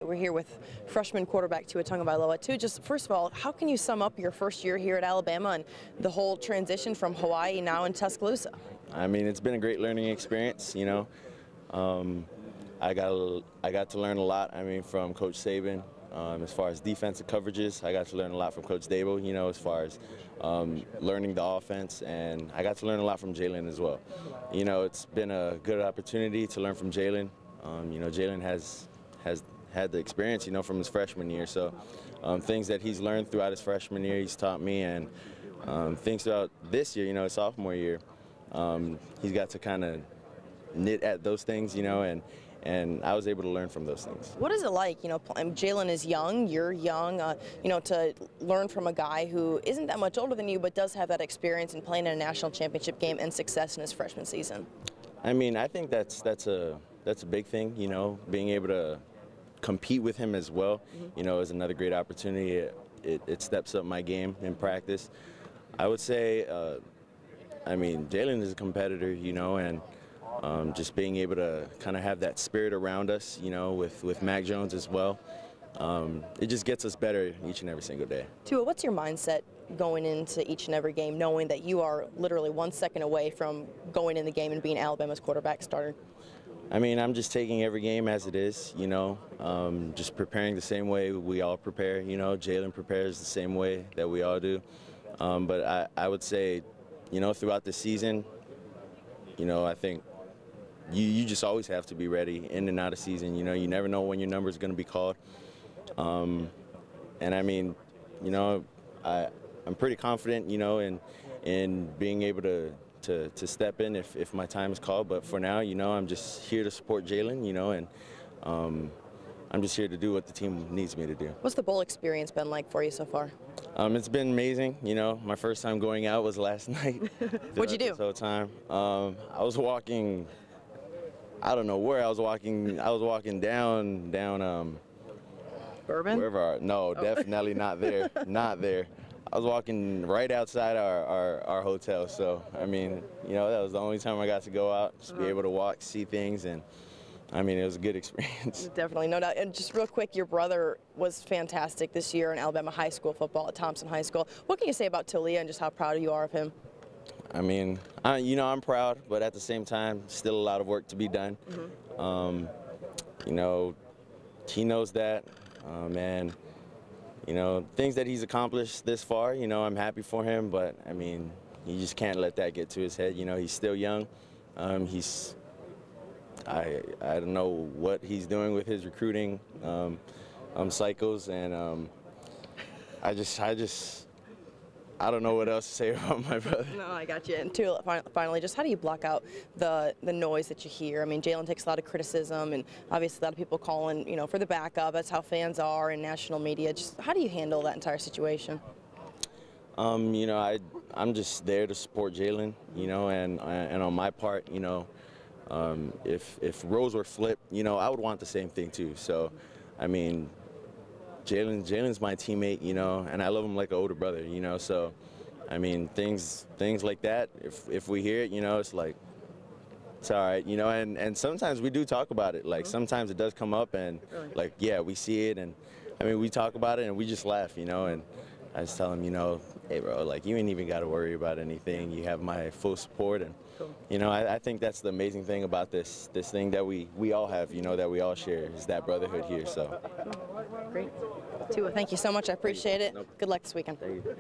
We're here with freshman quarterback Tua Tagovailoa. Tua, just first of all, how can you sum up your first year here at Alabama and the whole transition from Hawaii now in Tuscaloosa? I mean, it's been a great learning experience, you know. I got to learn a lot, I mean, from Coach Saban. As far as defensive coverages, I got to learn a lot from Coach Dable, you know, as far as learning the offense, and I got to learn a lot from Jaylen as well. You know, it's been a good opportunity to learn from Jaylen. You know, Jaylen has had the experience, you know, from his freshman year, so things that he's learned throughout his freshman year, he's taught me, and things throughout this year, you know, his sophomore year, he's got to kind of knit at those things, you know, and I was able to learn from those things. What is it like, you know, Jaylen is young, you're young, you know, to learn from a guy who isn't that much older than you but does have that experience in playing in a national championship game and success in his freshman season? I mean, I think that's a big thing, you know, being able to compete with him as well, you know, is another great opportunity. It steps up my game in practice. I would say, I mean, Jaylen is a competitor, you know, and just being able to kind of have that spirit around us, you know, with Mac Jones as well. It just gets us better each and every single day. Tua, what's your mindset going into each and every game, knowing that you are literally 1 second away from going in the game and being Alabama's quarterback starter? I mean, I'm just taking every game as it is, you know, just preparing the same way we all prepare. You know, Jaylen prepares the same way that we all do. But I would say, you know, throughout the season, you know, I think you just always have to be ready in and out of season. You know, you never know when your number is going to be called. And I mean, you know, I'm pretty confident, you know, in being able to step in if my time is called. But for now, you know, I'm just here to support Jaylen, you know, and I'm just here to do what the team needs me to do. What's the bowl experience been like for you so far? It's been amazing. You know, my first time going out was last night. What'd you do? This whole time. I was walking, I don't know where I was walking. I was walking down Bourbon? Wherever. No, definitely not there. Not there. I was walking right outside our hotel. So, I mean, you know, that was the only time I got to go out, just be able to walk, see things, and I mean, it was a good experience. Definitely, no doubt. And just real quick, your brother was fantastic this year in Alabama high school football at Thompson High School. What can you say about Thalia and just how proud you are of him? I mean, you know, I'm proud, but at the same time, still a lot of work to be done. You know, he knows that, and you know, things that he's accomplished this far, you know, I'm happy for him, but I mean, you just can't let that get to his head. You know, he's still young. I don't know what he's doing with his recruiting cycles, and I don't know what else to say about my brother. No, I got you. And Tua, finally, just how do you block out the noise that you hear? I mean, Jaylen takes a lot of criticism, and obviously a lot of people calling, you know, for the backup. That's how fans are in national media. Just how do you handle that entire situation? You know, I'm just there to support Jaylen, you know, and on my part, you know, if roles were flipped, you know, I would want the same thing too. So, I mean, Jaylen's my teammate, you know, and I love him like an older brother, you know. So, I mean, things like that. If we hear it, you know, it's like, it's all right, you know. And sometimes we do talk about it. Like sometimes it does come up, and like, yeah, we see it, and I mean, we talk about it, and we just laugh, you know. And I just tell him, you know, hey, bro, like you ain't even got to worry about anything. You have my full support, and you know, I think that's the amazing thing about this thing that we all have, you know, that we all share, is that brotherhood here. So great. Tua, thank you so much. I appreciate it. Good luck this weekend. Thank you.